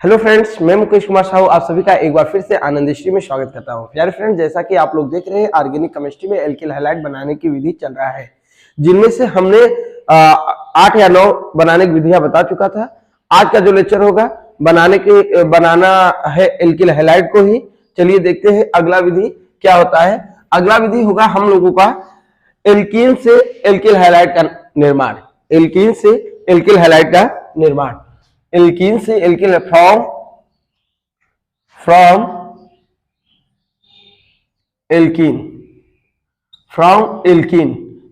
Hello friends, मैं मुकेश कुमार साहू आप सभी का एक बार फिर से आनंद हिस्ट्री में स्वागत करता हूं। प्यारे फ्रेंड्स, जैसा कि आप लोग देख रहे हैं, ऑर्गेनिक केमिस्ट्री में एल्किल हैलाइड बनाने की विधि चल रहा है, जिनमें से हमने 8 या 9 बनाने की विधियां बता चुका था। आज का जो लेक्चर होगा बनाना है एल्किल हैलाइड को ही। चलिए देखते हैं अगला विधि क्या होता है। अगला विधि होगा हम लोगों का एल्कीन से एल्किल हैलाइड का निर्माण। एल्कीन से एल्किल हैलाइड का निर्माण, एल्कीन से एल्किल फ्रॉम एल्कीन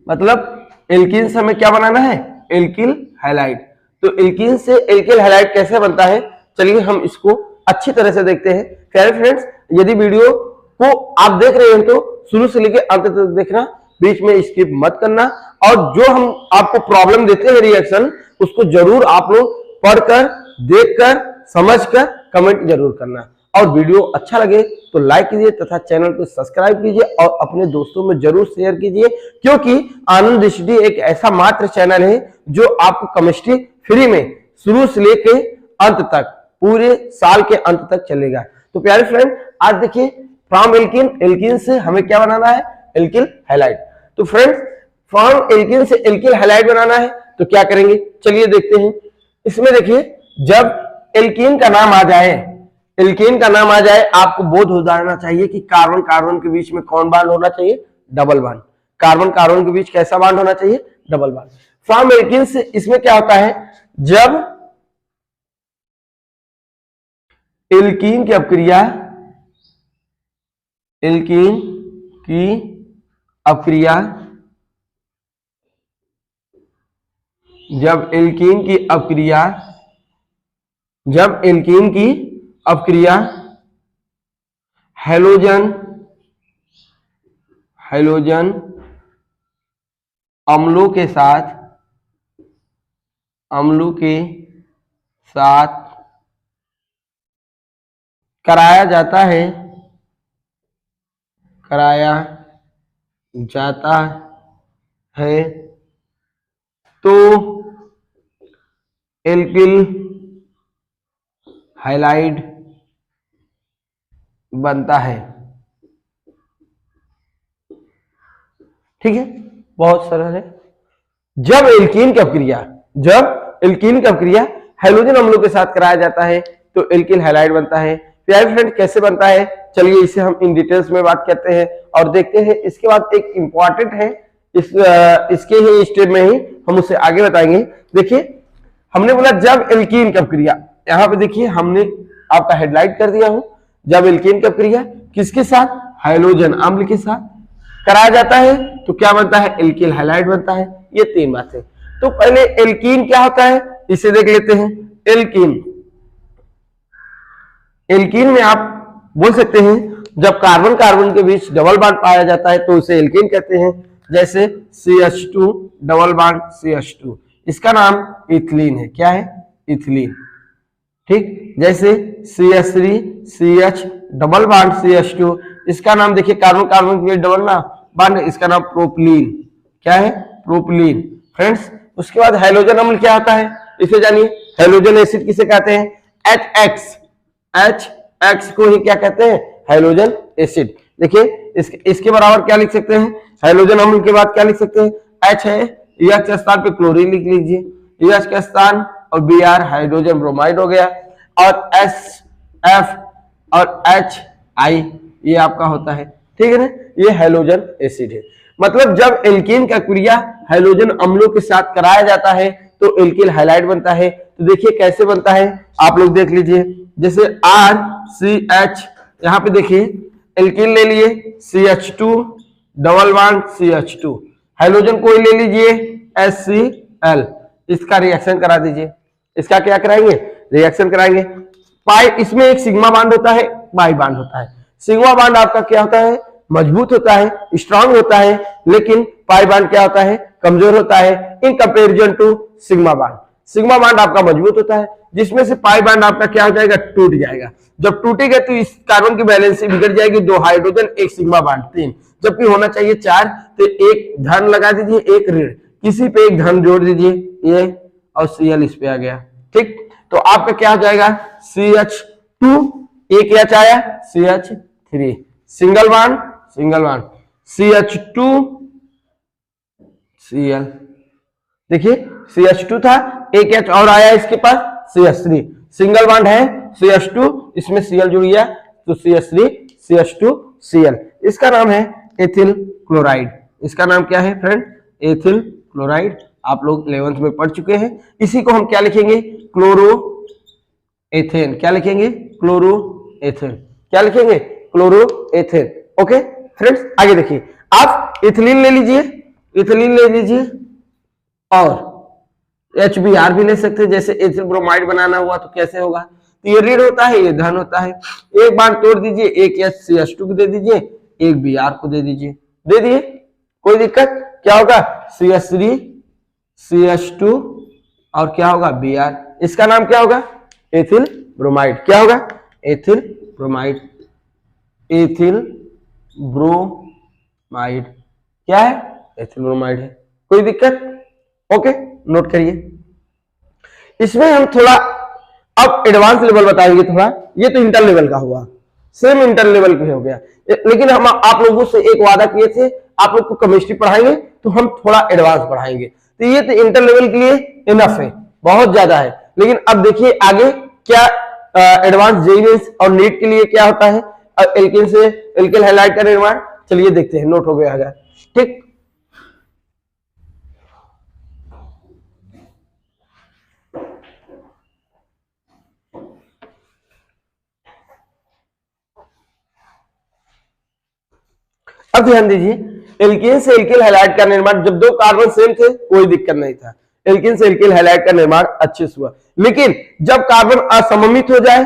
मतलब एल्कीन से हमें क्या बनाना है, एल्किल हैलाइड। तो एल्कीन से एल्किल हैलाइड कैसे बनता है, चलिए हम इसको अच्छी तरह से देखते हैं। प्यारे फ्रेंड्स, यदि वीडियो को आप देख रहे हैं तो शुरू से लेकर अंत तक देखना, बीच में स्किप मत करना, और जो हम आपको प्रॉब्लम देते हैं रिएक्शन, उसको जरूर आप लोग पढ़कर, देखकर, समझकर कमेंट जरूर करना। और वीडियो अच्छा लगे तो लाइक कीजिए तथा चैनल को सब्सक्राइब कीजिए और अपने दोस्तों में जरूर शेयर कीजिए, क्योंकि आनंद हिस्ट्री एक ऐसा मात्र चैनल है जो आपको केमिस्ट्री फ्री में शुरू से लेके अंत तक, पूरे साल के अंत तक चलेगा। तो प्यारे फ्रेंड, आज देखिए फ्रॉम एल्कीन से हमें क्या बनाना है, एल्किल हैलाइड। तो फ्रेंड्स, फ्रॉम एल्कीन से एल्किल हैलाइड बनाना है तो क्या करेंगे, चलिए देखते हैं। इसमें देखिए, जब एल्कीन का नाम आ जाए, एल्कीन का नाम आ जाए, आपको बोध हो जाना चाहिए कि कार्बन कार्बन के बीच में कौन बांड होना चाहिए, डबल बांड। कार्बन कार्बन के बीच कैसा बांड होना चाहिए, डबल बांड। फ्रॉम एल्कीन से इसमें क्या होता है, जब एल्कीन की अपक्रिया, एल्कीन की अपक्रिया, जब एल्कीन की अपक्रिया हैलोजन अम्लों के साथ कराया जाता है तो एल्किल हैलाइड बनता है। ठीक है, बहुत सरल है। जब एल्कीन की अपक्रिया हैलोजन अम्लों के साथ कराया जाता है तो एल्किल हैलाइड बनता है। प्यारे फ्रेंड, कैसे बनता है, चलिए इसे हम इन डिटेल्स में बात करते हैं और देखते हैं। इसके बाद एक इंपॉर्टेंट है, इसके ही स्टेप में ही हम उसे आगे बताएंगे। देखिए, हमने बोला जब एल्कीन की अपक्रिया, यहां पे देखिए हमने आपका हेडलाइट कर दिया हूं। जब एल्कीन की अपक्रिया किसके साथ, हैलोजन अम्ल के साथ कराया जाता है तो क्या बनता है, एल्किल हैलाइड बनता है। ये 3 बातें। तो पहले एल्कीन क्या होता है, इसे देख लेते हैं। एल्कीन में आप बोल सकते हैं, जब कार्बन कार्बन के बीच डबल बॉन्ड पाया जाता है तो उसे एल्कीन कहते हैं। जैसे CH2 डबल बॉन्ड CH2, इसका नाम इथिलीन है। क्या है, इथिलीन। ठीक, जैसे CH3 CH double bond CH2, इसका नाम देखिए, कार्बन कार्बन के बीच डबल ना बॉन्ड, इसका नाम प्रोपिलीन। क्या है, प्रोपिलीन। फ्रेंड्स, उसके बाद हैलोजन अम्ल क्या होता है, इसे जानिए। हैलोजन एसिड किसे कहते हैं, HX को ही क्या कहते हैं, हैलोजन एसिड। देखिए, इसके बराबर क्या लिख सकते हैं, हैलोजन अम्ल के बाद क्या लिख सकते हैं, H है, H के स्थान पे क्लोरीन लिख लीजिए, H के स्थान, और Br हाइड्रोजन ब्रोमाइड हो गया, और SF और HI ये आपका होता है। ठीक है ना, ये हैलोजन एसिड है। मतलब जब एल्कीन का क्रिया हैलोजन अम्लों के साथ कराया जाता है तो एल्किल हैलाइड बनता है। तो देखिए कैसे बनता है, आप लोग देख लीजिए। जैसे RCH, यहाँ पे देखिए एल्किन ले लिए, CH2 double bond CH2, halogen कोई ले लीजिए HCl, इसका रिएक्शन करा दीजिए। इसका क्या कराएंगे, रिएक्शन कराएंगे। पाई, इसमें एक सिग्मा बॉन्ड होता है, पाई बॉन्ड होता है। सिग्मा बॉन्ड आपका क्या होता है, मजबूत होता है, स्ट्रांग होता है, लेकिन पाई बॉन्ड क्या होता है, कमजोर होता है in comparison to sigma bond. Sigma bond आपका मजबूत होता है, जिसमें से पाई बॉन्ड आपका क्या हो जाएगा, टूट जाएगा। जब टूटेगा तो इस कार्बन की बैलेंस बिगड़ जाएगी, 2 हाइड्रोजन 1 सिग्मा बॉन्ड 3, जबकि होना चाहिए 4। तो एक धन लगा दीजिए, एक ऋण, किसी पे एक धन जोड़ दीजिए, ये और Cl इस पे आ गया। ठीक, तो आपका क्या हो जाएगा, CH2, एक एच आया, CH3, single bond CH2 Cl। देखिए CH2 था, एक एच और आया इसके पास, CH3, सिंगल बॉन्ड है CH2, इसमें Cl जुड़ गया तो CH3 CH2 Cl। इसका नाम है एथिल क्लोराइड। इसका नाम क्या है फ्रेंड, एथिल क्लोराइड। आप लोग 11th में पढ़ चुके हैं। इसी को हम क्या लिखेंगे, क्लोरो एथेन। क्या लिखेंगे, क्लोरो एथेन। क्या लिखेंगे, क्लोरो एथेन। ओके फ्रेंड्स, आगे देखिए, आप इथिलीन ले लीजिए, इथिलीन ले लीजिए और HBr भी ले सकते हैं। जैसे एथिल ब्रोमाइड बनाना हुआ तो कैसे होगा, तो ये ऋण होता है, ये धन होता है। एक बार तोड़ दीजिए, एक CH2 को दे दीजिए, एक Br को दे दीजिए, दे दिए, कोई दिक्कत, क्या होगा CH3 CH2 और क्या होगा Br। इसका नाम क्या होगा, एथिल ब्रोमाइड। क्या होगा, एथिल ब्रोमाइड, एथिल ब्रोमाइड। क्या है, एथिल ब्रोमाइड है, कोई दिक्कत। ओके, नोट करिए। इसमें हम थोड़ा अब एडवांस लेवल बताएंगे थोड़ा। ये तो इंटर लेवल का हुआ, सेम इंटर लेवल पे हो गया, लेकिन हम आप लोगों से एक वादा किए थे, आप लोग को केमिस्ट्री पढ़ाएंगे तो हम थोड़ा एडवांस पढ़ाएंगे। तो ये तो इंटर लेवल के लिए इनफ है, बहुत ज्यादा है। लेकिन अब देखिए आगे क्या एडवांस जेईई और नीट के लिए क्या होता है, एल्केन से एल्केन हैलाइड का निर्माण। चलिए देखते हैं, नोट हो गया है, ठीक। अब ध्यान दीजिए, एल्केन से एल्किल हैलाइड का निर्माण, जब दो कार्बन सेम थे कोई दिक्कत नहीं था, एल्केन से एल्किल हैलाइड का निर्माण अच्छे से हुआ। लेकिन जब कार्बन असममित हो जाए,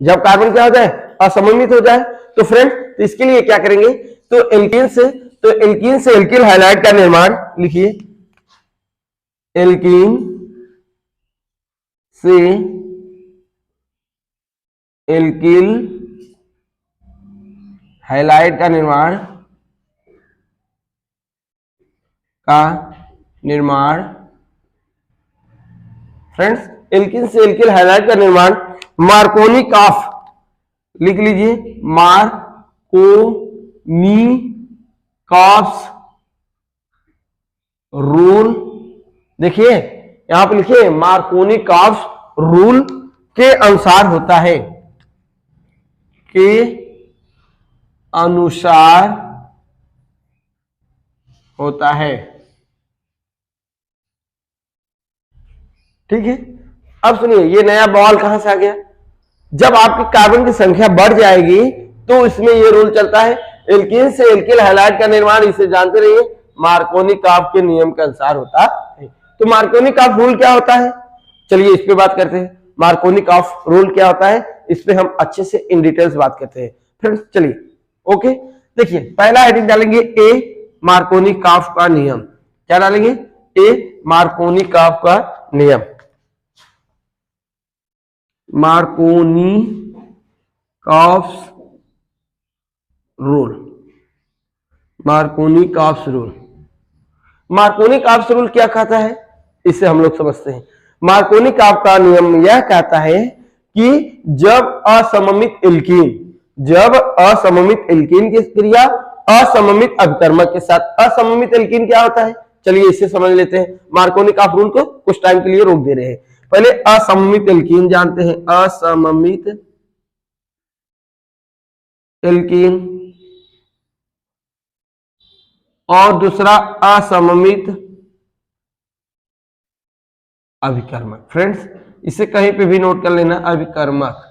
जब कार्बन क्या हो जाए, असममित हो जाए, तो फ्रेंड तो इसके लिए क्या करेंगे, तो एल्केन से एल्किल हैलाइड का निर्माण लिखिए, एल्कीन से एल्किल हैलाइड का निर्माण फ्रेंड्स, एल्कीन से एल्किल हैलाइड का निर्माण मार्कोनी कॉफ, लिख लीजिए, मार्कोनी कॉफ्स रूल। देखिए यहां पे लिखिए, मार्कोनी कॉफ्स रूल के अनुसार होता है, के अनुसार होता है, ठीक है। अब सुनिए, ये नया बवाल कहां से आ गया, जब आपकी कार्बन की संख्या बढ़ जाएगी तो इसमें ये रूल चलता है, एल्कीन से एल्किल हैलाइड का निर्माण, इसे जानते रहिए, मार्कोनी कॉफ के नियम के अनुसार होता है। तो मार्कोनी कॉफ रूल क्या होता है, चलिए इस पे बात करते हैं। मार्कोनी कॉफ रूल क्या होता है, इस पे हम अच्छे से इन डिटेल्स बात करते हैं फ्रेंड्स। चलिए ओके, देखिए पहला हेडिंग डालेंगे ए, मार्कोनी कॉफ का नियम। क्या डालेंगे, ए, मार्कोनी कॉफ का नियम, Markovnikov coughs rule, Markovnikov coughs rule. Markovnikov coughs rule क्या कहता है, इसे हम लोग समझते हैं। मार्कोनी कॉफ का नियम यह कहता है कि जब असममित एल्कीन की क्रिया असममित अभिकर्मक के साथ, असममित एल्कीन क्या होता है, चलिए इसे समझ लेते हैं। मार्कोनी कॉफ रूल को कुछ टाइम के लिए रोक दे रहे हैं। पहले असममित एल्कीन जानते हैं, असममित एल्कीन, और दूसरा असममित अभिकर्मक। फ्रेंड्स इसे कहीं पे भी नोट कर लेना, अभिकर्मक।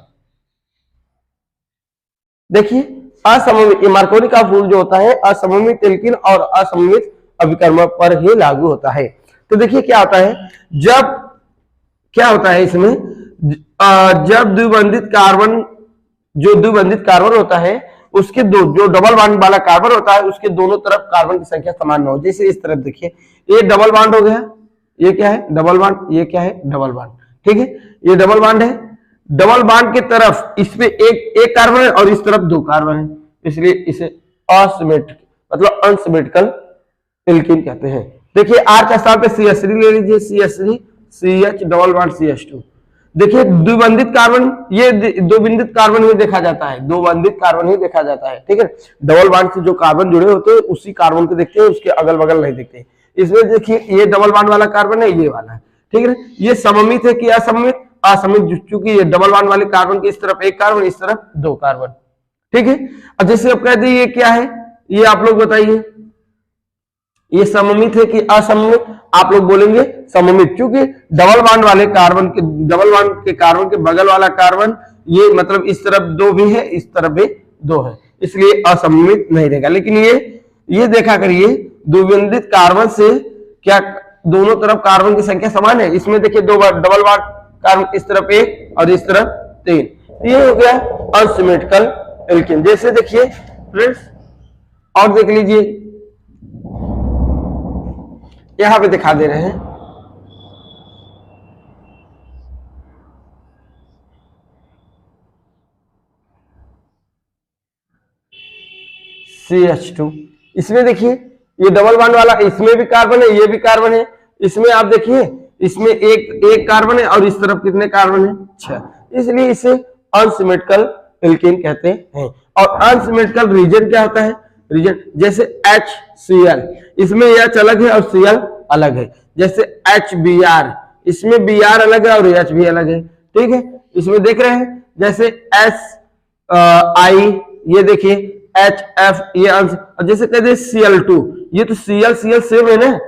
देखिए असममित, मार्कोनी का रूल जो होता है असममित एल्कीन और असममित अभिकर्मक पर ही लागू होता है। तो देखिए क्या होता है, जब क्या होता है इसमें, जब द्विबंधित कार्बन, जो द्विबंधित कार्बन होता है उसके दो, जो डबल बॉन्ड वाला कार्बन होता है उसके दोनों तरफ कार्बन की संख्या समान न हो। जैसे इस तरफ देखिए, ये डबल बॉन्ड हो गया, ये क्या है डबल बॉन्ड, ये क्या है डबल बॉन्ड, ठीक है, ये डबल बॉन्ड है। डबल बॉन्ड की तरफ इसमें एक कार्बन है और इस तरफ दो कार्बन है, इसलिए इसे असिमेट्रिक मतलब अनसिमेट्रिकल एल्कीन कहते हैं। देखिए आर के स्थान पे CH3 ले लीजिए, CH3 CH double bond CH2, देखिए द्विबंधित कार्बन, ये द्विबंधित कार्बन ही देखा जाता है, द्विबंधित कार्बन ही देखा जाता है, ठीक है। डबल बॉन्ड से जो कार्बन जुड़े होते हैं उसी कार्बन को देखते हैं, उसके अगल बगल नहीं देखते। इसमें देखिए ये डबल बॉन्ड वाला कार्बन है, ये वाला है, ठीक है। ये सममित है कि असममित? असममित, चूंकि ये डबल बॉन्ड वाले कार्बन के इस तरफ एक कार्बन, इस तरफ दो कार्बन, ठीक है। अब जैसे आप कह दी ये क्या है, ये आप लोग बताइए, ये सममित है कि असममित? आप लोग बोलेंगे सममित, क्योंकि डबल बॉन्ड वाले कार्बन के, डबल बॉन्ड के कार्बन के बगल वाला कार्बन, ये मतलब इस तरफ दो भी है, इस तरफ भी दो है, इसलिए असममित नहीं रहेगा। लेकिन ये देखा करिए, द्विबंधित कार्बन से क्या दोनों तरफ कार्बन की संख्या समान है? इसमें देखिए दो बार डबल बॉन्ड कार्बन, इस तरफ एक और इस तरफ तीन, ये हो गया अनसिमेट्रिकल एल्कीन। जैसे देखिए फ्रेंड्स, और देख लीजिए, यहां पे दिखा दे रहे हैं, CH2, इसमें देखिए ये डबल बॉन्ड वाला, इसमें भी कार्बन है, ये भी कार्बन है, इसमें आप देखिए इसमें एक कार्बन है और इस तरफ कितने कार्बन है? 6, इसलिए इसे अनसिमेट्रिकल एल्कीन कहते हैं। और अनसिमेट्रिकल रीजन क्या होता है? रीजन जैसे HCl, इसमें H अलग है और Cl अलग है। जैसे HBr, इसमें Br अलग है और H भी अलग है, ठीक है। इसमें देख रहे हैं, जैसे SI, ये देखिए HF, ये अंश, जैसे कहते हैं Cl2, ये तो Cl सेम है ना,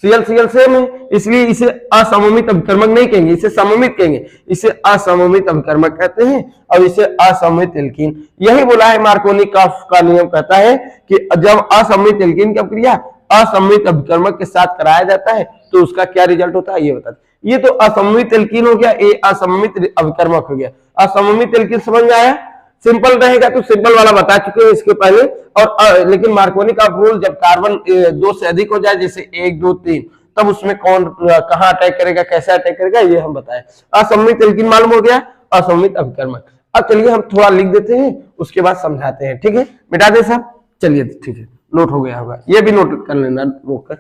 Cl सेम है, इसलिए इसे असममित अभिकर्मक नहीं कहेंगे, इसे सममित कहेंगे, इसे असममित अभिकर्मक कहते हैं और इसे असममित एल्कीन। यही बोला है मार्कोनी-काफ का नियम, कहता है कि जब असममित एल्कीन की क्रिया असममित अभिकर्मक के साथ कराया जाता है तो उसका क्या रिजल्ट होता है, ये बताते हैं। ये तो असममित एल्कीन हो गया, ये असममित अभिकर्मक हो गया। असममित एल्कीन समझ में आया? सिंपल रहेगा तो सिंपल वाला बता चुके हैं इसके पहले। और लेकिन मार्कोनी का रूल, जब कार्बन दो से अधिक हो जाए, जैसे 1 2 3, तब उसमें कौन कहां अटैक करेगा, कैसे अटैक करेगा, ये हम बताएं। असममित एल्कीन मालूम हो गया, असममित अभिकर्मक। अब चलिए हम थोड़ा लिख देते हैं, उसके बाद समझाते हैं, ठीक है। मिटा दे साहब, चलिए ठीक है, नोट हो गया होगा, ये भी नोट कर लेना रोककर।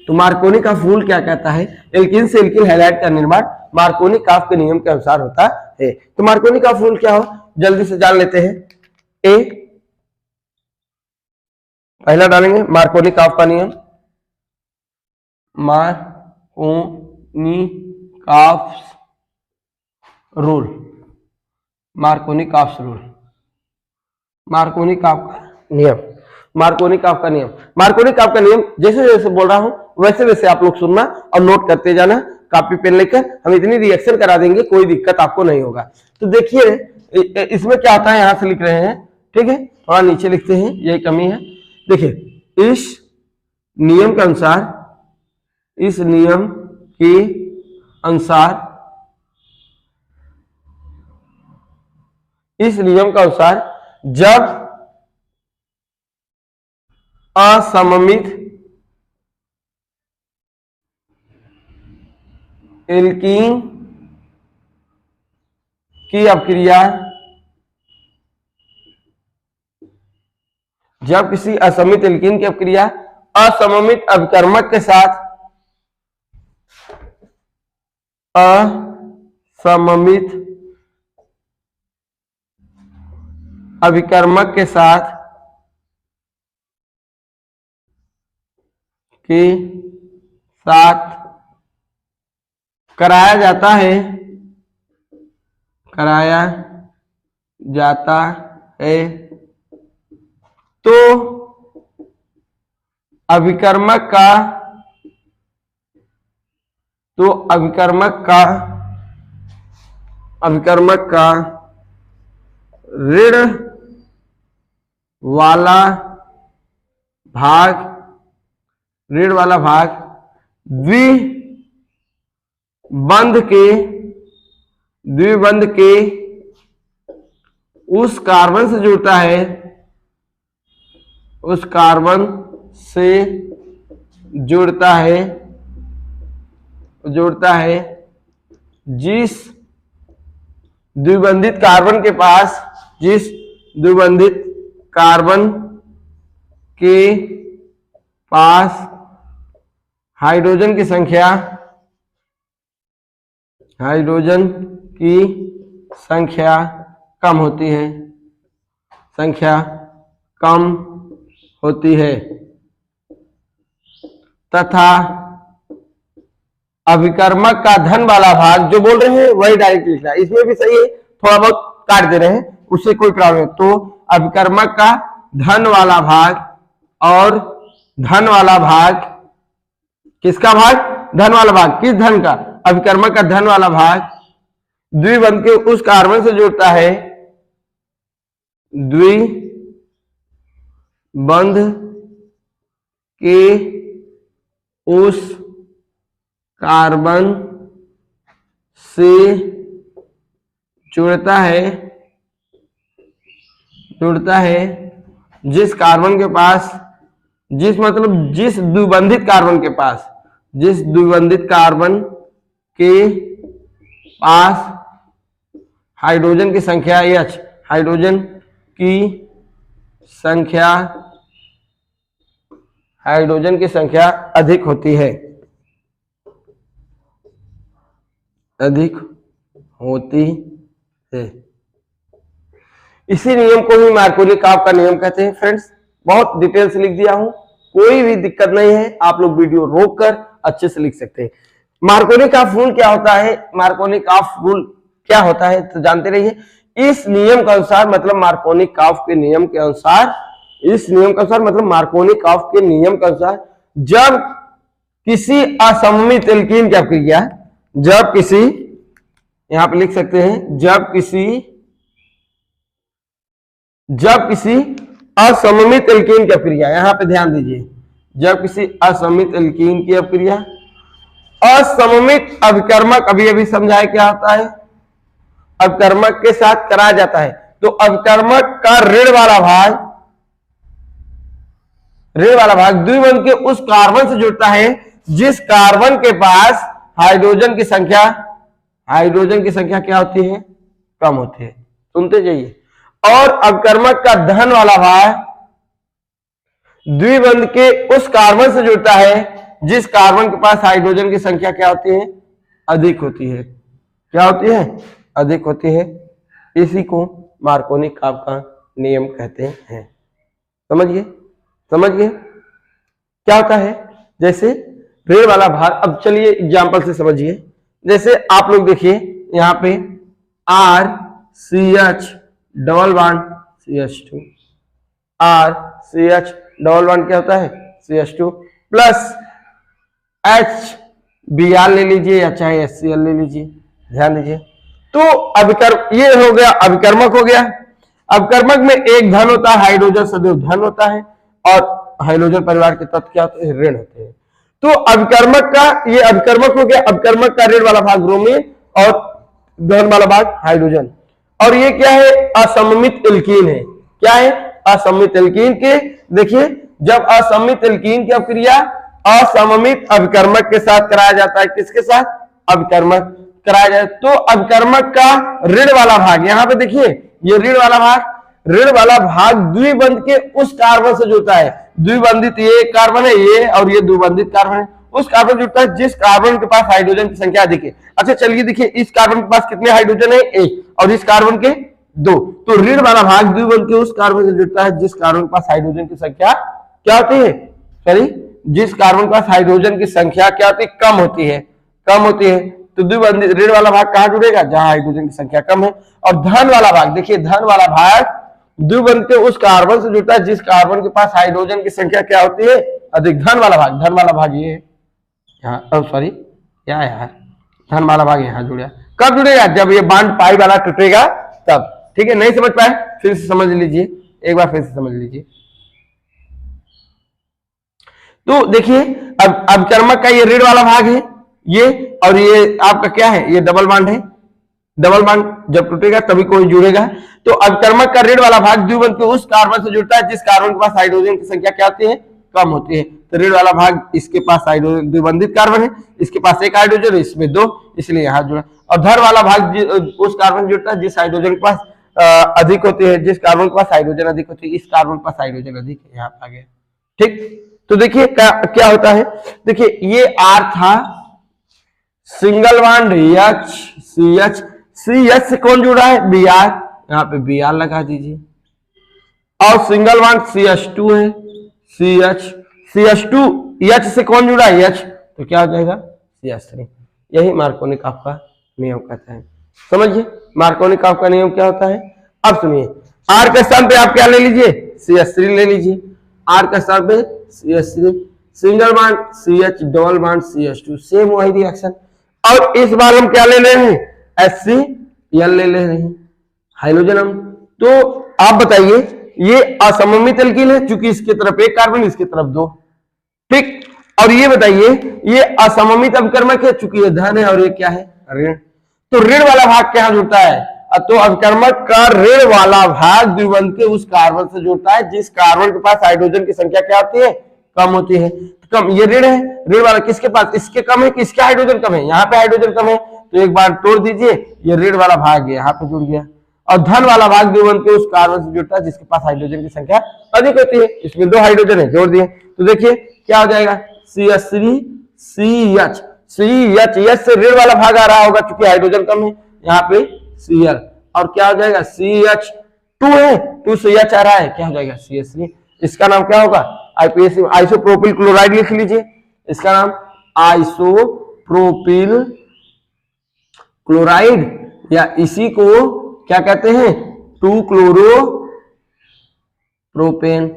तो मार्कोनी का रूल क्या कहता है? एल्कीन से एल्कीन हैलाइड का निर्माण मार्कोनी काफ के नियम के अनुसार होता है। तो मार्कोनी का रूल क्या हो, जल्दी से जान लेते हैं। ए पहला डालेंगे मार्कोनी काफ का नियम, मार्कोनी काफ रूल, मार्कोनी काफ रूल, मार्कोनी काफ का नियम, मार्कोनी काफ का नियम। मार्कोनी काफ का नियम जैसे जैसे बोल रहा हूं वैसे वैसे आप लोग सुनना और नोट करते जाना, कॉपी पेन लेकर। हम इतनी रिएक्शन करा देंगे, कोई दिक्कत आपको नहीं होगा। तो देखिए इसमें क्या होता है, यहां से लिख रहे हैं, ठीक है, थोड़ा नीचे लिखते हैं, यही कमी है। देखिए इस नियम के अनुसार, इस नियम के अनुसार, इस नियम के अनुसार जब असममित एल्कीन की अपक्रिया, जब किसी असममित एल्कीन की अपक्रिया असममित अभिकर्मक के साथ, असममित अभिकर्मक के साथ कराया जाता है, कराया जाता है, तो अभिकर्मक का, तो अभिकर्मक का ऋण वाला भाग, ऋण वाला भाग द्विबंध के उस कार्बन से जुड़ता है, उस कार्बन से जुड़ता है जिस द्विबंधित कार्बन के पास, जिस द्विबंधित कार्बन के पास हाइड्रोजन की संख्या हाइड्रोजन की संख्या कम होती है, संख्या कम होती है तथा अभिकर्मक का धन वाला भाग, जो बोल रहे हैं वही डायरेक्ट लिखना है, इसमें भी सही है, थोड़ा बहुत काट दे रहे हैं, उससे कोई प्रॉब्लम नहीं। तो अभिकर्मक का धन वाला भाग और धन वाला भाग, किसका भाग? धन वाला भाग। किस धन का? अभिकर्मक का धन वाला भाग द्विबंध के उस कार्बन से जुड़ता है, द्विबंध के उस कार्बन से जुड़ता है जिस कार्बन के पास, जिस द्विबंधित कार्बन के पास, जिस द्विबंधित कार्बन के पास हाइड्रोजन की संख्या H, हाइड्रोजन की संख्या अधिक होती है, अधिक होती है। इसी नियम को ही मार्कोनी-काफ का नियम कहते हैं। फ्रेंड्स, बहुत डिटेल से लिख दिया हूं, कोई भी दिक्कत नहीं है, आप लोग वीडियो रोककर अच्छे से लिख सकते हैं। मार्कोनी-काफ रूल क्या होता है? मार्कोनी-काफ रूल क्या होता है तो जानते रहिए। इस नियम के अनुसार, मतलब मार्कोनी-काफ के नियम के अनुसार, इस नियम के अनुसार मतलब मार्कोनी-काफ के नियम के अनुसार, जब किसी असममित एल्कीन की अपक्रिया, जब किसी, यहां पे लिख सकते हैं, जब किसी असममित एल्कीन की अपक्रिया, यहां पे ध्यान दीजिए, जब किसी असममित एल्कीन की अपक्रिया, असममित अभिकर्मक, अभी समझाया क्या होता है, अभिकर्मक के साथ कराया जाता है, तो अभिकर्मक का ऋण वाला भाग द्विबंध के उस कार्बन से जुड़ता है जिस कार्बन के पास हाइड्रोजन की संख्या क्या होती है? कम होती है। सुनते जाइए। और अभिकर्मक का धन वाला भाग द्विबंध के उस कार्बन से जुड़ता है जिस कार्बन के पास हाइड्रोजन की संख्या क्या होती है? अधिक होती है। क्या होती है? अधिक होती है। इसी को मार्कोनी-काफ का नियम कहते हैं। समझिए क्या होता है? जैसे ऋण वाला भाग, अब चलिए एग्जांपल से समझिए। जैसे आप लोग देखिए यहां पे RCH double bond CH2, RCH double bond क्या होता है? CH2 प्लस HBr ले लीजिए या चाहे HCl ले लीजिए, ध्यान दीजिए। तो ये हो गया अभिकर्मक हो गया। अभिकर्मक में एक धन होता है, हाइड्रोजन सदैव धन होता है, और हाइड्रोजन परिवार के तत्व क्या होते हैं? ऋण होते हैं। तो अभिकर्मक का, ये अभिकर्मक हो गया, अभिकर्मक का ऋण वाला भाग ब्रोमीन और धन वाला भाग हाइड्रोजन। और ये क्या है? असममित एल्कीन है। क्या है? असममित एल्कीन के, देखिए जब असममित एल्कीन की अपक्रिया असममित अभिकर्मक के साथ कराया जाता है, किसके साथ? अभिकर्मक कराया जाए, तो अभिकर्मक का ऋण वाला भाग, यहां पे देखिए ये ऋण वाला भाग द्विबंध के उस कार्बन से जुड़ता है। द्विबंधित ये कार्बन है, ये और ये द्विबंधित कार्बन है, उस कार्बन जुड़ता है जिस कार्बन के पास हाइड्रोजन की संख्या अधिक है। अच्छा चलिए देखिए, इस कार्बन के पास कितने हाइड्रोजन है? 1, और इस कार्बन के 2। तो ऋण वाला भाग द्विबंध के उस कार्बन से जुड़ता है जिस कार्बन के पास हाइड्रोजन की संख्या क्या होती है? जिस कार्बन के पास हाइड्रोजन की संख्या क्या होती है? कम होती है। तो द्विबंधित ऋण वाला भाग कहां जुड़ेगा? जहां हाइड्रोजन की संख्या कम है। और धन वाला भाग, देखिए धन वाला भाग द्विबंध के उस कार्बन से जुड़ता है जिस कार्बन के पास हाइड्रोजन की संख्या क्या होती है? अधिक। धन वाला भाग ये है यहाँ, सॉरी क्या यार, धन वाला भाग यहाँ जुड़ेगा। कब जुड़ेगा? जब ये बॉन्ड पाई वाला टूटेगा तब। ठीक है, नहीं समझ पाए फिर से समझ लीजिए, एक बार फिर से समझ लीजिए। तो देखिए अब अभिकर्मक का ये ऋण वाला भाग है ये, और ये आपका क्या है? ये डबल बॉन्ड है। डबल बॉन्ड जब टूटेगा तभी कोई जुड़ेगा। तो अभिकर्मक का ऋण वाला भाग द्विबंध के उस कार्बन से जुड़ता है जिस कार्बन के पास हाइड्रोजन की संख्या क्या होती है? कम होती है। तो ऋण वाला भाग, इसके पास हाइड्रोजन, द्विबंधित कार्बन है, इसके पास 1 हाइड्रोजन, इसमें 2, इसलिए यहाँ जुड़ा। और धन वाला भाग उस कार्बन से जुड़ता है जिस हाइड्रोजन के पास अधिक होती है, जिस कार्बन के पास हाइड्रोजन अधिक होती है। इस कार्बन के पास हाइड्रोजन अधिक है, यहाँ आ गया। ठीक, तो देखिए क्या होता है? देखिए ये R था, single bond H C H, C H से कौन जुड़ा है, बी आर, यहाँ पे बी आर लगा दीजिए। और single bond C H two है, सी एच टू, एच से कौन जुड़ा है, एच, तो क्या हो जाएगा, सी एच थ्री। यही मार्कोनी का नियम कहता है। समझिए मार्कोनी का नियम क्या होता है। अब सुनिए, आर के स्थान पे आप क्या ले लीजिए, सी एच थ्री ले लीजिए। आर के स्थान पे C H three, single bond C H, double bond C H two, same वही रिएक्शन। और इस बार हम क्या ले ले रहे हैं, एच सी एल ले ले रहे हैं, हाइड्रोजन हम। तो आप बताइए, ये असममित एल्कीन है, चूंकि इसके तरफ एक कार्बन, इसके तरफ दो, ठीक। और ये बताइए, ये असममित अवकर्मक है, चूंकि ये धन है और ये क्या है, ऋण। तो ऋण वाला भाग क्या जुड़ता है, तो अवकर्मक का ऋण वाला भाग द्विबंध के उस कार्बन से जुड़ता है जिस कार्बन के पास हाइड्रोजन की संख्या क्या होती है, कम होती है। तो कम, ये ऋण है, ऋण वाला किसके पास, इसके कम है कि इसके हाइड्रोजन कम है, यहाँ पे हाइड्रोजन कम है, तो एक बार तोड़ दीजिए, ये ऋण वाला भाग यहाँ पे जुड़ गया। और धन वाला भाग द्विबंध के उस कार्बन से जुड़ता है जिसके पास हाइड्रोजन की संख्या अधिक होती है। इसमें दो हाइड्रोजन है, जोड़ दिए, तो देखिए क्या हो जाएगा, C H three C H, C H, H से ऋण वाला भाग आ रहा होगा क्योंकि हाइड्रोजन कम है, यहाँ पे सी एल, और क्या हो जाएगा, सी एच टू है, टू सी एच आ रहा है, क्या हो जाएगा, सी एच थ्री। इसका नाम क्या होगा, आईपीएस, आइसोप्रोपिल क्लोराइड लिख लीजिए, इसका नाम आइसोप्रोपिल क्लोराइड, या इसी को क्या कहते हैं, 2-क्लोरो-प्रोपेन,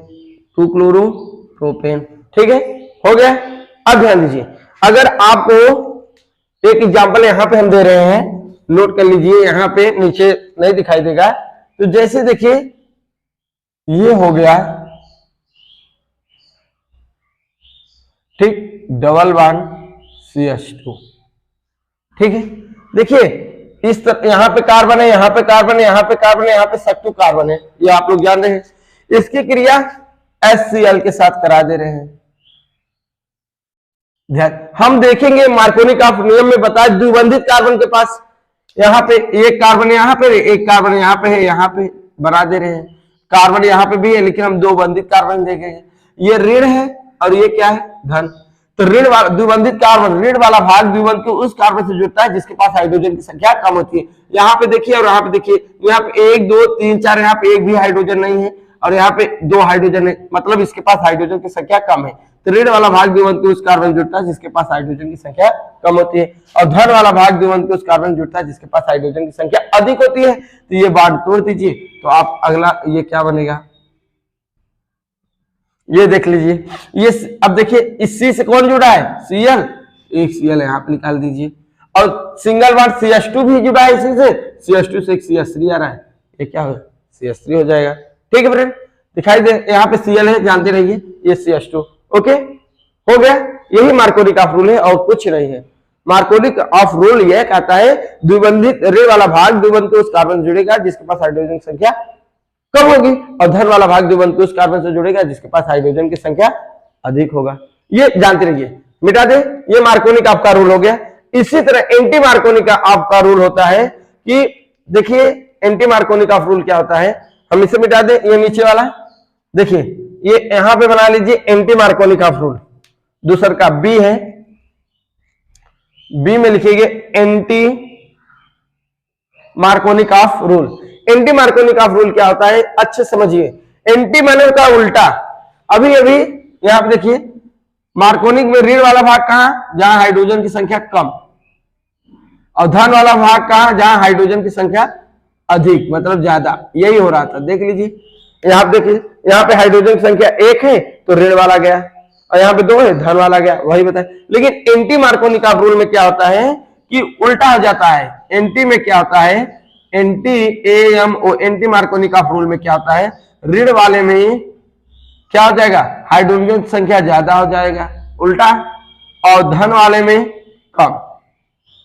2-क्लोरो-प्रोपेन, ठीक है, हो गया। अब ध्यान दीजिए, अगर आपको एक एग्जांपल यहां पे हम दे रहे हैं, नोट कर लीजिए, यहां पे नीचे नहीं दिखाई देगा, तो जैसे देखिए ये हो गया, ठीक, डबल बॉन्ड CH2, ठीक है। देखिए इस तरह यहां पे कार्बन है, यहां पे कार्बन है, यहां पे कार्बन है, यहां पे H2 कार्बन है, ये आप लोग जान रहे हैं। इसकी क्रिया HCl के साथ करा दे रहे हैं। ध्यान, हम देखेंगे मार्कोनी का नियम में बताया, द्विबंधित कार्बन के पास यहाँ पे एक कार्बन यहाँ पे, एक कार्बन यहाँ पे है, यहाँ पे बना दे रहे हैं, कार्बन यहाँ पे भी है, लेकिन हम दो बंधित कार्बन देखेंगे। ये ऋण है और ये क्या है, धन। तो ऋण वाला द्विबंधित कार्बन, ऋण वाला भाग द्विबंध के उस कार्बन से जुड़ता है जिसके पास हाइड्रोजन की संख्या कम होती है। यहाँ पे देखिए और यहाँ पे देखिए, यहाँ पे 1 2 3 4, यहाँ पे एक भी हाइड्रोजन नहीं है और यहाँ पे 2 हाइड्रोजन है, मतलब इसके पास हाइड्रोजन की संख्या कम है। तो ऋण वाला भाग द्विबंध के उस कार्बन जुड़ता है जिसके पास हाइड्रोजन की संख्या कम होती है, और धन वाला भाग द्विबंध के उस कार्बन जुड़ता है जिसके पास हाइड्रोजन की संख्या अधिक होती है। तो ये बात तोड़ दीजिए, तो आप अगला ये क्या बनेगा, ये देख लीजिए। ये अब देखिए इस C से कौन जुड़ा है, Cl, एक Cl यहाँ पे निकाल दीजिए, और सिंगल बॉन्ड CH2 भी जुड़ा है इसी से, CH2 से एक CH3 आ रहा है, ये क्या हो, CH3 हो जाएगा। ठीक है फ्रेंड, दिखाई दे, यहाँ पे Cl है, जानते रहिए, ये CH2, ओके, हो गया। यही मार्कोनी ऑफ रूल है और कुछ नहीं है। मार्कोनी ऑफ रूल यह कहता है द्विबंधित ऋण वाला भाग द्विबंध के उस कार्बन से जुड़ेगा जिसके पास हाइड्रोजन की संख्या कम होगी, और धन वाला भाग द्विबंध के उस कार्बन से जुड़ेगा जिसके पास हाइड्रोजन की संख्या अधिक होगा। ये जानते रहिए, मिटा दे, ये मार्कोनी का आपका रूल हो गया। इसी तरह एंटी मार्कोनी का आपका रूल होता है कि देखिए एंटी मार्कोनी का रूल क्या होता है, हम इसे मिटा दे, ये नीचे वाला देखिए, ये यहां पे बना लीजिए एंटी मार्कोनी का रूल, दूसरा का बी है, बी में लिखिए anti Markovnikov of rule. Anti Markovnikov of rule क्या होता है, अच्छे समझिए, एंटी माने का उल्टा। अभी अभी यहां पे देखिए मार्कोनिक में ऋण वाला भाग कहां, जहां हाइड्रोजन की संख्या कम, और धन वाला भाग कहां, जहां हाइड्रोजन की संख्या अधिक, मतलब ज्यादा, यही हो रहा था। देख लीजिए यहां पे, देखिए यहां पे हाइड्रोजन की संख्या 1 है तो ऋण वाला गया, और यहाँ पे 2 है, धन वाला गया, वही बताए। लेकिन एंटी मार्कोनी का रूल में क्या होता है कि उल्टा हो जाता है। एंटी में क्या होता है, एंटी मार्कोनी का रूल में क्या होता है, ऋण वाले में क्या हो जाएगा, हाइड्रोजन की संख्या ज्यादा हो जाएगा, उल्टा, और धन वाले में कम,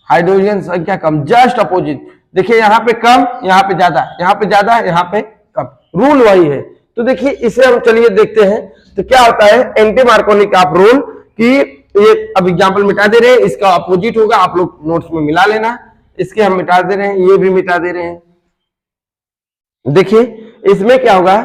हाइड्रोजन संख्या कम, जस्ट अपोजिट। देखिए यहाँ पे कम, यहाँ पे ज्यादा, यहाँ पे ज्यादा, यहाँ पे कम, रूल वही है। तो देखिए इसे हम चलिए देखते हैं, तो क्या होता है एंटी मार्कोनी का रूल कि ये अब एग्जांपल मिटा दे रहे हैं, इसका अपोजिट होगा, आप लोग नोट्स में मिला लेना, इसके हम मिटा दे रहे हैं, ये भी मिटा दे रहे हैं। देखिए इसमें क्या होगा,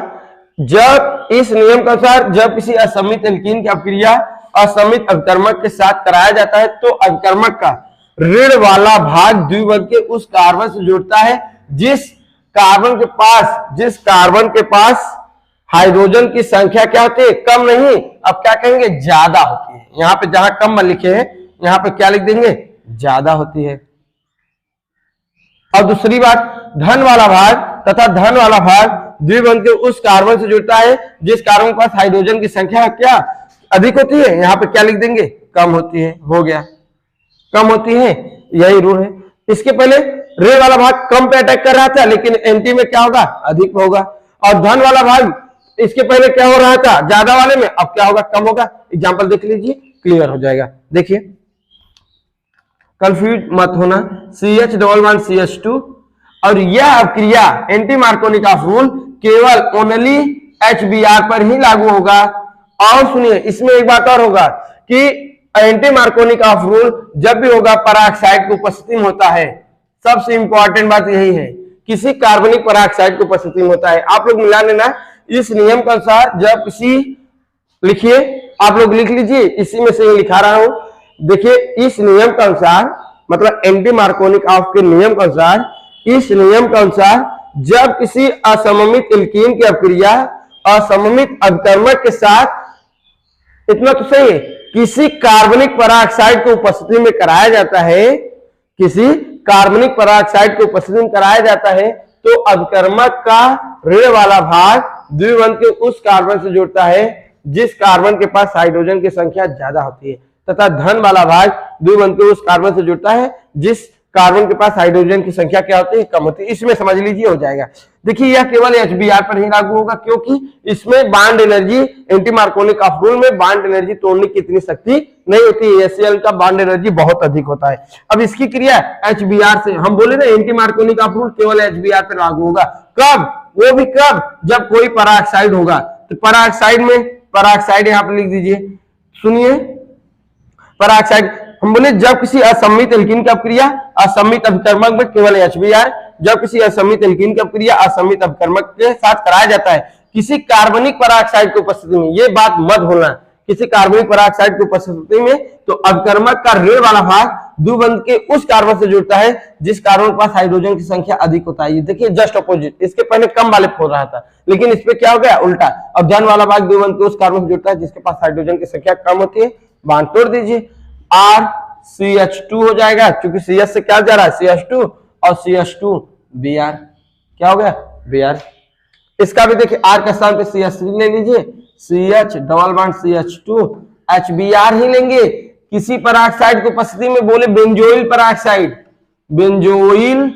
जब इस नियम के अनुसार जब किसी असमित एल्कीन की अपक्रिया असमित अवकर्मक के साथ कराया जाता है तो अवकर्मक का ऋण वाला भाग द्विबंध के उस कार्बन से जुड़ता है जिस कार्बन के पास हाइड्रोजन की संख्या क्या होती है, कम नहीं, अब क्या कहेंगे, ज्यादा होती है। यहां पे जहां कम लिखे हैं यहां पे क्या लिख देंगे, ज्यादा होती है। और दूसरी बात, धन वाला भाग तथा धन वाला भाग द्विबंध के उस कार्बन से जुड़ता है जिस कार्बन के पास हाइड्रोजन की संख्या क्या अधिक होती है, यहां पे क्या लिख देंगे, कम होती है। हो गया, कम होती है, यही रूल है। इसके पहले ऋण वाला भाग कम पे अटैक कर रहा था, लेकिन एंटी में क्या होगा, अधिक होगा। और धन वाला भाग इसके पहले क्या हो रहा था, ज्यादा वाले में, अब क्या होगा, कम होगा। एग्जाम्पल देख लीजिए, क्लियर हो जाएगा। देखिए, कंफ्यूज मत होना, CH डबल बॉन्ड CH2, और यह अभिक्रिया एंटी मार्कोनिकॉफ रूल केवल ओनली HBr पर ही लागू होगा। और सुनिए, इसमें एक बात और होगा कि एंटी मार्कोनिकॉफ रूल जब भी होगा पराऑक्साइड की उपस्थिति में होता है। सबसे इंपॉर्टेंट बात यही है, किसी कार्बनिक पराऑक्साइड की उपस्थिति में होता है। आप लोग मिला लेना, इस नियम के अनुसार जब किसी, लिखिए, आप लोग लिख लीजिए, इसी में से लिखा रहा हूं। देखिए, इस नियम के अनुसार, मतलब एंटी मार्कोनिकॉफ के नियम के अनुसार, इस नियम के अनुसार जब किसी असममित एल्कीन की अभिक्रिया असममित अभिकर्मक के साथ, इतना तो सही है, किसी कार्बनिक पराऑक्साइड की उपस्थिति में कराया जाता है, किसी कार्बनिक पराऑक्साइड की उपस्थिति में कराया जाता है, तो अभिकर्मक का ऋण वाला भाग द्विबंध के उस कार्बन से जुड़ता है जिस कार्बन के पास हाइड्रोजन की संख्या ज्यादा होती है, तथा धन वाला भाग द्विबंध के उस कार्बन से जुड़ता है जिस कार्बन के पास हाइड्रोजन की संख्या क्या होती है, कम होती है। इसमें समझ लीजिए, हो जाएगा। देखिए, यह केवल HBr पर ही लागू होगा, क्योंकि इसमें bond energy, anti Markovnikov rule में बांड एनर्जी तोड़ने की इतनी शक्ति नहीं होती है। HCl का बांड एनर्जी बहुत अधिक होता है। अब इसकी क्रिया HBr से, हम बोले ना एंटी मार्कोनिकॉफ रूल केवल HBr पर लागू होगा। कब, वो भी कब, जब कोई पराऑक्साइड होगा। तो पराऑक्साइड में, पराऑक्साइड यहां पर लिख दीजिए, सुनिए, पराऑक्साइड हम बोले जब किसी असममित एल्कीन की अपक्रिया असममित अभिकर्मक में केवल HBr, जब किसी असममित एल्कीन की अपक्रिया असममित अभिकर्मक के साथ कराया जाता है किसी कार्बनिक पराऑक्साइड की उपस्थिति में, ये बात मत भूलना, किसी कार्बनिक पराऑक्साइड की उपस्थिति में, तो अभिकर्मक का ऋण वाला भाग द्विबंध के उस कार्बन से जुड़ता है जिस कार्बन के पास हाइड्रोजन की संख्या अधिक होता है। ये देखिए, जस्ट अपोजिट, इसके पहले कम वाले हो रहा था, लेकिन इस पे क्या हो गया, उल्टा। अब धन वाला भाग द्विबंध के उस कार्बन से जुड़ता है जिसके पास हाइड्रोजन की संख्या कम होती है। बांध तोड़ दीजिए, RCH2 हो जाएगा, क्योंकि CH से क्या जा रहा है, CH2, और CH2Br क्या हो गया, Br। इसका भी देखिए, R के स्थान पे CH3 ले लीजिए, CH double bond CH2 HBr ही लेंगे। किसी पराऑक्साइड की उपस्थिति में बोले बेंजोइल पराऑक्साइड, बेंजोइल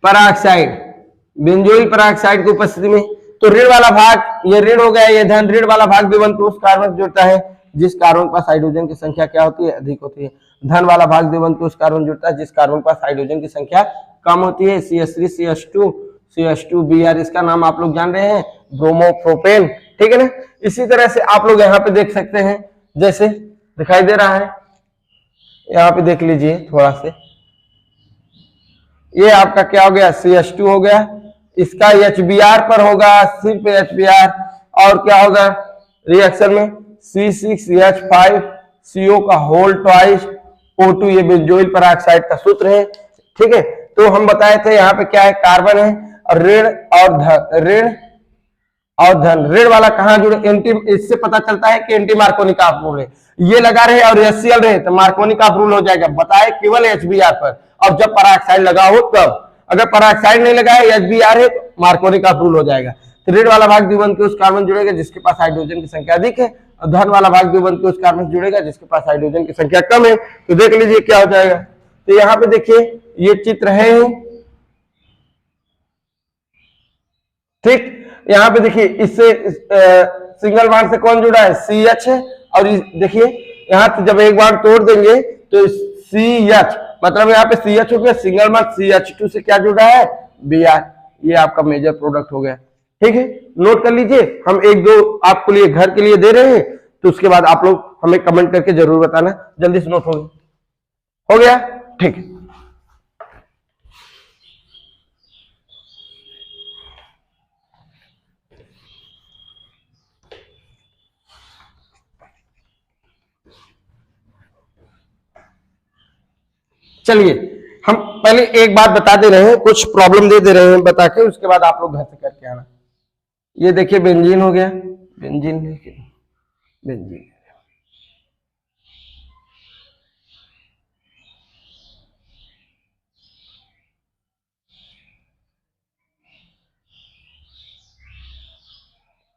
पराऑक्साइड, बेंजोइल पराऑक्साइड की उपस्थिति में, तो ऋण वाला भाग, ये ऋण हो गया, ये धन, ऋण वाला भाग द्विबंध को उस कार्बन से जुड़ता है जिस कार्बन के पास हाइड्रोजन की संख्या क्या होती है, अधिक होती है। धन वाला भाग द्विबंध को उस कार्बन से जुड़ता है जिस कार्बन के पास हाइड्रोजन की संख्या कम होती है। CH3 CH2 CH2Br, इसका नाम आप लोग जान रहे हैं, ब्रोमोप्रोपेन, ठीक है ना। इसी तरह से आप लोग यहाँ पे देख सकते हैं, जैसे दिखाई दे रहा है, यहाँ पे देख लीजिए थोड़ा से, ये आपका क्या हो गया, CH2 हो गया, इसका HBr पर होगा, सिर्फ HBr, और क्या होगा रिएक्शन में, C6H5CO का होल ट्वाइस O2, ये बेंजोइल पराऑक्साइड का सूत्र है, ठीक है। तो हम बताए थे यहाँ पे क्या है, कार्बन है, और ऋण और धन, ऋण और धन, ऋण वाला कहां जुड़े, एंटी, इससे पता चलता है कि एंटी मार्कोनिकॉफ रूल है। ये लगा रहे और HCl रहे तो मार्कोनिकॉफ रूल हो जाएगा, बताए केवल HBr पर। और जब पराऑक्साइड लगा हो तब, अगर पराऑक्साइड नहीं लगा है, HBr है, तो मार्कोनिकॉफ रूल हो जाएगा। तो ऋण वाला भाग द्विबंध के उस कार्बन जुड़ेगा जिसके पास हाइड्रोजन की संख्या अधिक है, और धन वाला भाग द्विबंध के उस कार्बन से जुड़ेगा जिसके पास हाइड्रोजन की संख्या कम है। तो देख लीजिए क्या हो जाएगा। तो यहाँ पे देखिए, ये चित्र है, ठीक। यहाँ पे देखिए, इससे सिंगल बॉन्ड से कौन जुड़ा है, CH है, और देखिए यहाँ से जब एक बार तोड़ देंगे तो CH, मतलब यहाँ पे CH हो गया, सिंगल बॉन्ड CH2 से क्या जुड़ा है, Br, ये आपका मेजर प्रोडक्ट हो गया, ठीक है। नोट कर लीजिए, हम एक दो आपके लिए घर के लिए दे रहे हैं, तो उसके बाद आप लोग हमें कमेंट करके जरूर बताना, जल्दी से नोट हो गया, ठीक है। चलिए हम पहले एक बात बता दे रहे हैं, कुछ प्रॉब्लम दे रहे हैं बता के, उसके बाद आप लोग घर से करके आना। ये देखिए बेंजीन हो गया, बेंजीन देखिए, बेंजीन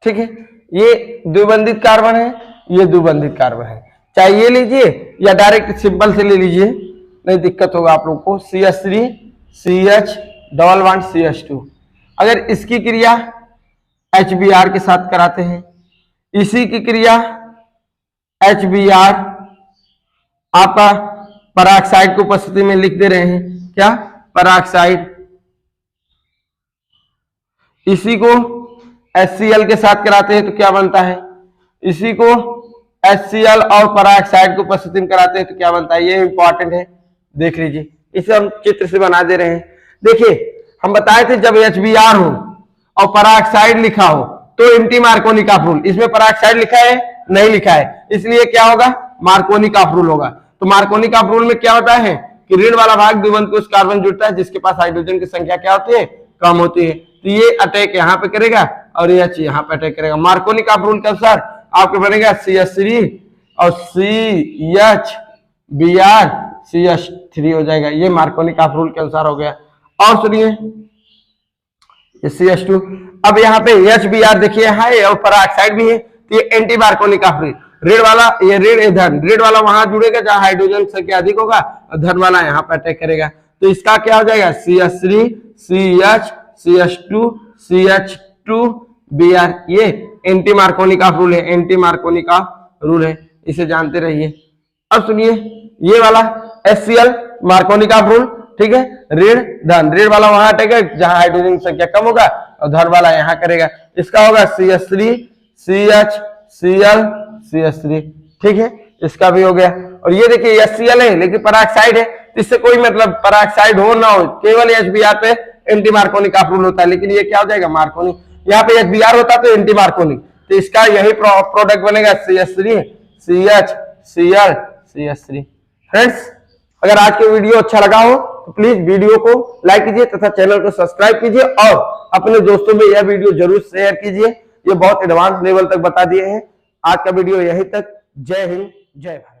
ठीक है। ये द्विबंधित कार्बन है, ये द्विबंधित कार्बन है, चाहे ये लीजिए या डायरेक्ट सिंपल से ले लीजिए, नहीं दिक्कत होगा आप लोग को। CH3 CH double bond CH2, अगर इसकी क्रिया HBr के साथ कराते हैं, इसी की क्रिया HBr आपका पराऑक्साइड की उपस्थिति में लिख दे रहे हैं, क्या पराऑक्साइड, इसी को HCl के साथ कराते हैं तो क्या बनता है, इसी को HCl और पराऑक्साइड की उपस्थिति में कराते हैं तो क्या बनता है, ये इंपॉर्टेंट है, देख लीजिए, इसे हम चित्र से बना दे रहे हैं। देखिए हम बताए थे जब HBr हो और पराऑक्साइड लिखा हो तो एंटी मार्कोनी ऑफ रूल, इसमें पराऑक्साइड लिखा है नहीं लिखा है, इसलिए क्या होगा, मार्कोनी ऑफ रूल होगा। तो मार्कोनी ऑफ रूल में क्या होता है कि ऋण वाला भाग द्विबंध को उस कार्बन जुड़ता है जिसके पास हाइड्रोजन की संख्या क्या होती है, कम होती है, तो ये अटैक यहाँ पे करेगा और ये यहाँ पे अटैक करेगा। मार्कोनी ऑफ रूल के अनुसार आपको बनेगा CH3 और CHBr CH3 हो जाएगा, ये मार्कोनी ऑफ रूल के अनुसार हो गया। और सुनिए ये CH2, अब यहाँ पे HBr देखिए है और पराऑक्साइड भी है, तो ये एंटी मार्कोनी ऑफ रूल, ऋण वाला ये ऋण धन, ऋण वाला वहां जुड़ेगा जहां हाइड्रोजन संख्या अधिक होगा और धन वाला यहाँ पे अटैक करेगा, तो इसका क्या हो जाएगा CH3 CH CH2 CH2Br, ये एंटी मार्कोनी ऑफ रूल है, एंटी मार्कोनी ऑफ रूल है, इसे जानते रहिए। अब सुनिए ये वाला HCl मार्कोनी ऑफ रूल, ठीक है, ऋण धन, ऋण वाला वहां अटैक जहां हाइड्रोजन संख्या कम होगा और धन वाला यहाँ करेगा, इसका होगा CH3 CH Cl CH3, ठीक है, इसका भी हो गया। और ये देखिए HCl है लेकिन पराऑक्साइड है, तो इससे कोई मतलब पराऑक्साइड हो ना हो, केवल HBr पे एंटी मार्कोनी ऑफ रूल होता है, लेकिन ये क्या हो जाएगा मार्कोनी, यहाँ पे HBr होता तो एंटी मार्कोनी, तो इसका यही प्रोडक्ट बनेगा CH3 CH Cl CH3। Friends अगर आज के वीडियो अच्छा लगा हो तो प्लीज वीडियो को लाइक कीजिए तथा चैनल को सब्सक्राइब कीजिए और अपने दोस्तों में यह वीडियो जरूर शेयर कीजिए, ये बहुत एडवांस लेवल तक बता दिए हैं। आज का वीडियो यहीं तक, जय हिंद जय भारत।